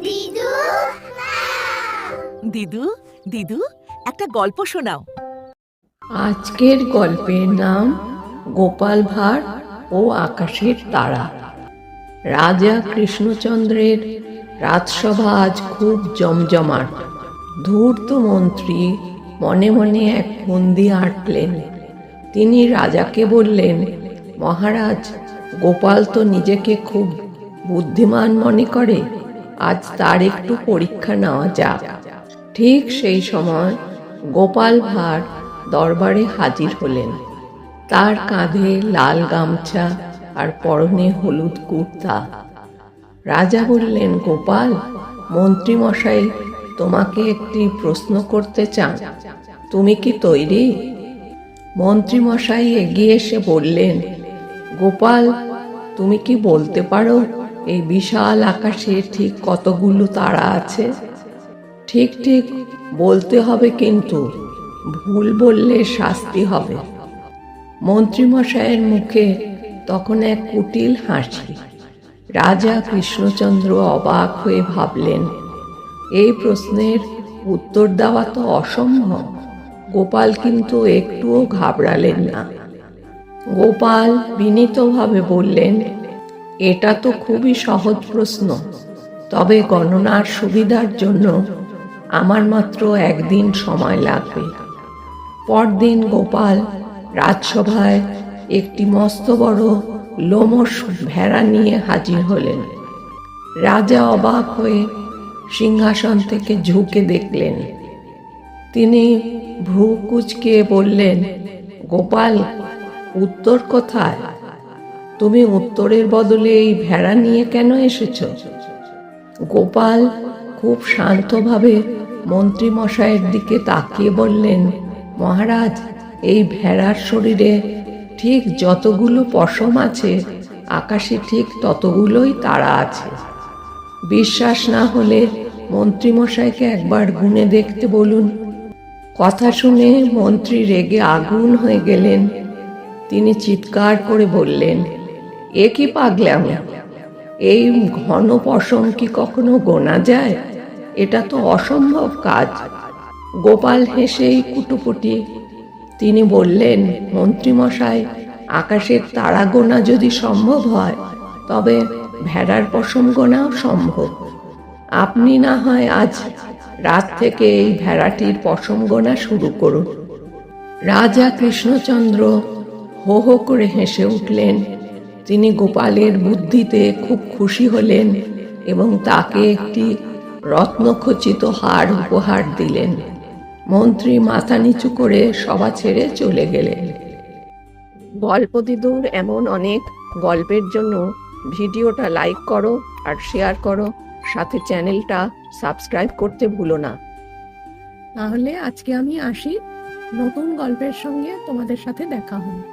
দিদু দিদু দিদু একটা গল্প শোনাও। আজকের গল্পের নাম গোপাল ভাঁড় ও আকাশের তারা। রাজা কৃষ্ণচন্দ্রের রাজসভা আজ খুব জমজমাট। ধূর্ত মন্ত্রী মনে মনে এক ফন্দি আঁটলেন। তিনি রাজাকে বললেন, মহারাজ, গোপাল তো নিজেকে খুব বুদ্ধিমান মনে করে, আজ তার একটু পরীক্ষা নেওয়া যাক। ঠিক সেই সময় গোপাল ভাঁড় দরবারে হাজির হলেন। তার কাঁধে লাল গামছা আর পরনে হলুদ কুর্তা। রাজা বললেন, গোপাল, মন্ত্রী মশাই তোমাকে একটি প্রশ্ন করতে চান, তুমি কি তৈরি? মন্ত্রী মশাই এগিয়ে এসে বললেন, গোপাল, তুমি কি বলতে পারো এই বিশাল আকাশে ঠিক কতগুলো তারা আছে? ঠিক ঠিক বলতে হবে, কিন্তু ভুল বললে শাস্তি হবে। মন্ত্রীমশাইয়ের মুখে তখন এক কুটিল হাসি। রাজা কৃষ্ণচন্দ্র অবাক হয়ে ভাবলেন, এই প্রশ্নের উত্তর দেওয়া তো অসম্ভব। গোপাল কিন্তু একটুও ঘাবড়ালেন না। গোপাল বিনীতভাবে বললেন, এটা তো খুবই সহজ প্রশ্ন, তবে গণনার সুবিধার জন্য আমার মাত্র একদিন সময় লাগবে। পরদিন গোপাল রাজসভায় একটি মস্ত বড় লোমশ ভেড়া নিয়ে হাজির হলেন। রাজা অবাক হয়ে সিংহাসন থেকে ঝুঁকে দেখলেন। তিনি ভ্রু কুঁচকে বললেন, গোপাল, উত্তর কোথায়? তুমি উত্তরের বদলে এই ভেড়া নিয়ে কেন এসেছো? গোপাল খুব শান্তভাবে মন্ত্রী মশাইয়ের দিকে তাকিয়ে বললেন, মহারাজ, এই ভেড়ার শরীরে ঠিক যতগুলো পশম আছে, আকাশে ঠিক ততগুলোই তারা আছে। বিশ্বাস না হলে মন্ত্রী মশাইকে একবার গুনে দেখতে বলুন। কথা শুনে মন্ত্রী রেগে আগুন হয়ে গেলেন। তিনি চিৎকার করে বললেন, এ কি পাগলামি! এই ঘন পশম কি কখনো গোনা যায়? এটা তো অসম্ভব কাজ। গোপাল হেসেই কুটুপুটি। তিনি বললেন, মন্ত্রীমশাই, আকাশের তারা গোনা যদি সম্ভব হয়, তবে ভেড়ার পশম গোনাও সম্ভব। আপনি না হয় আজ রাত থেকে এই ভেড়াটির পশম গোনা শুরু করুন। রাজা কৃষ্ণচন্দ্র হো হো করে হেসে উঠলেন। তিনি গোপালের বুদ্ধিতে খুব খুশি হলেন এবং তাকে একটি রত্নখচিত হার উপহার দিলেন। মন্ত্রী মাথা নিচু করে সভা ছেড়ে চলে গেলেন। গল্প দিদুর এমন অনেক গল্পের জন্য ভিডিওটা লাইক করো আর শেয়ার করো, সাথে চ্যানেলটা সাবস্ক্রাইব করতে ভুলো না। তাহলে আজকে আমি আসি, নতুন গল্পের সঙ্গে তোমাদের সাথে দেখা হবে।